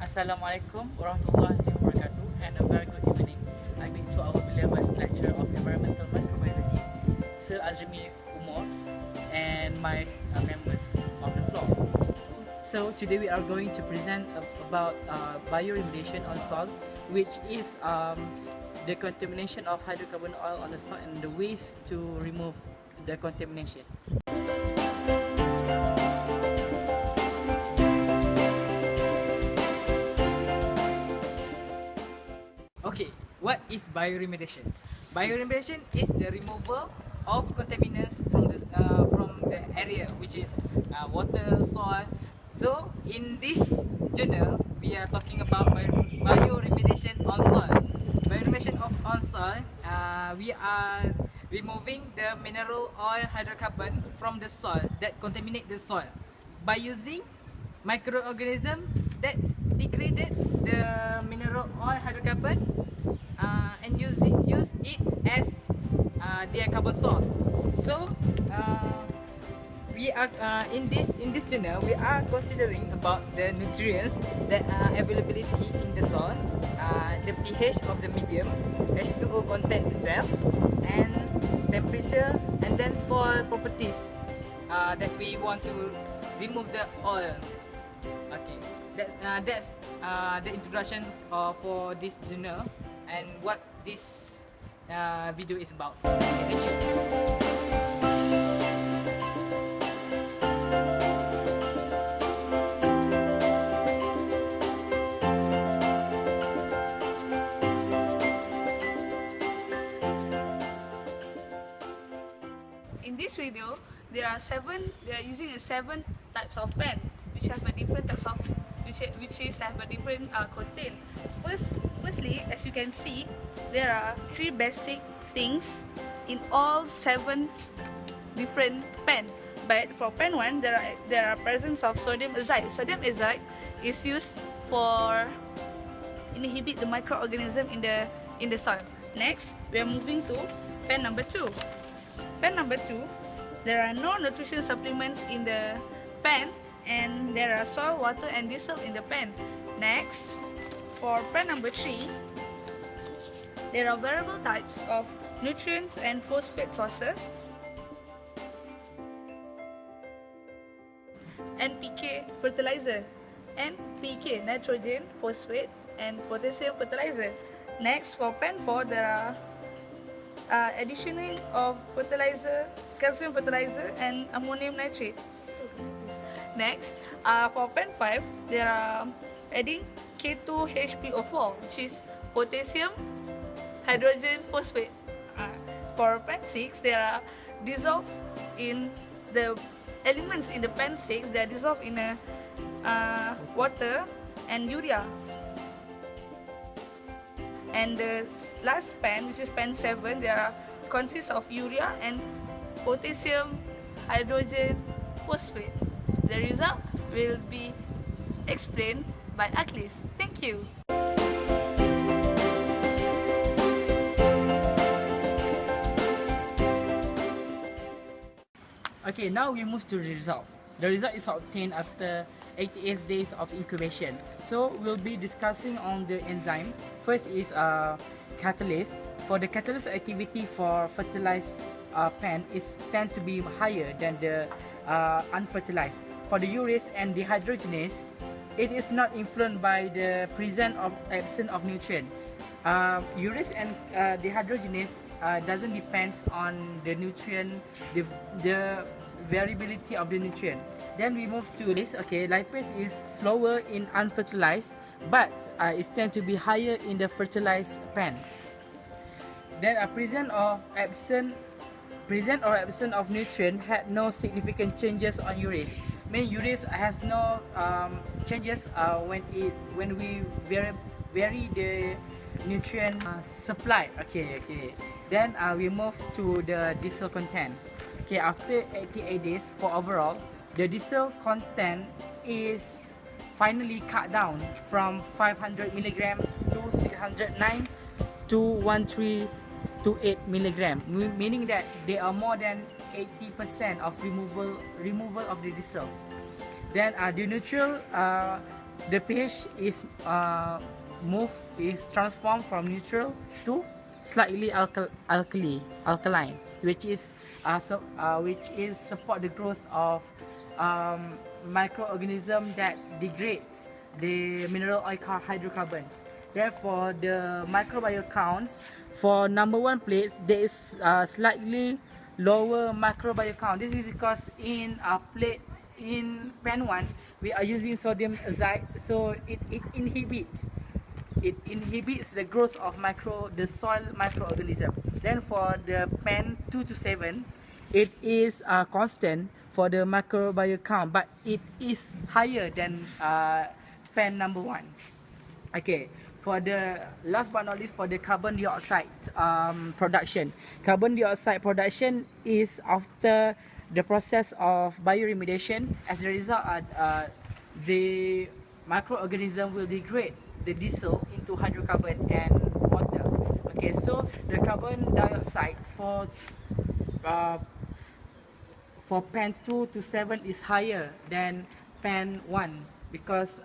Assalamualaikum warahmatullahi wabarakatuh, and a very good evening. I bring to our beloved lecturer of environmental microbiology, Noor Azrimi Umor, and my members of the floor. So today we are going to present about bioremediation on soil, which is the contamination of hydrocarbon oil on the soil and the ways to remove the contamination. Okay, what is bioremediation? Bioremediation is the removal of contaminants from the area, which is water, soil. So in this journal, we are talking about bioremediation on soil. Bioremediation on soil, we are removing the mineral oil hydrocarbon from the soil that contaminate the soil by using microorganisms that degraded the mineral oil hydrocarbon and use it as their carbon source. So we are in this journal we are considering about the nutrients that are availability in the soil, the pH of the medium, H2O content itself, and temperature, and then soil properties that we want to remove the oil. Okay, that's the introduction for this journal and what this video is about. Thank you. In this video, they are using seven types of pen, which have a different types of have a different content. Firstly, as you can see, there are three basic things in all seven different pen. But for pen 1, there are presence of sodium azide. Sodium azide is used for inhibit the microorganism in the soil. Next, we are moving to pen number 2. Pen number 2, there are no nutrition supplements in the pen, and there are soil, water, and diesel in the pen. Next, for pen number 3, there are variable types of nutrients and phosphate sources. NPK fertilizer, NPK nitrogen, phosphate, and potassium fertilizer. Next, for pen 4, there are additioning of fertilizer, calcium fertilizer, and ammonium nitrate. Next, for pen 5, there are adding K2HPO4, which is potassium, hydrogen, phosphate. For pen 6, there are dissolved in the elements in the pen 6. They are dissolved in water and urea. And the last pen, which is pen 7, there are consists of urea and potassium, hydrogen, phosphate. The result will be explained by Aklis. Thank you. Okay, now we move to the result. The result is obtained after 88 days of incubation. So we'll be discussing on the enzyme. First is catalyst. For the catalyst activity for fertilized pen is tend to be higher than the unfertilized. For the urease and dehydrogenase, it is not influenced by the presence or absence of nutrient. Urease and dehydrogenase doesn't depend on the nutrient, the variability of the nutrient. Then we move to this. Okay, lipase is slower in unfertilized, but it tends to be higher in the fertilized pen. Then a present or absent of nutrient had no significant changes on urease. Urease has no changes when we vary the nutrient supply. Okay. Then we move to the diesel content. Okay, after 88 days for overall, the diesel content is finally cut down from 500 mg to 609 to 1328 mg, meaning that they are more than 80% of removal of the diesel. Then the neutral the pH is transformed from neutral to slightly alkaline, which is support the growth of microorganism that degrades the mineral oil hydrocarbons. Therefore, the microbial counts for number 1 place there is slightly lower microbial count. This is because in pan 1 we are using sodium azide, so it inhibits the growth of the soil microorganism. Then for the pan 2 to 7, it is constant for the microbial count, but it is higher than pan number 1. Okay, for the last but not least, for the carbon dioxide production. Carbon dioxide production is after the process of bioremediation. As a result, the microorganism will degrade the diesel into hydrocarbon and water. Okay, so the carbon dioxide for pan 2 to 7 is higher than pan 1 because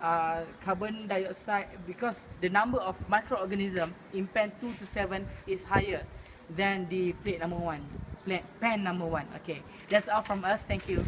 carbon dioxide, because the number of microorganisms in pan 2 to 7 is higher than the pan number 1. Okay, that's all from us. Thank you.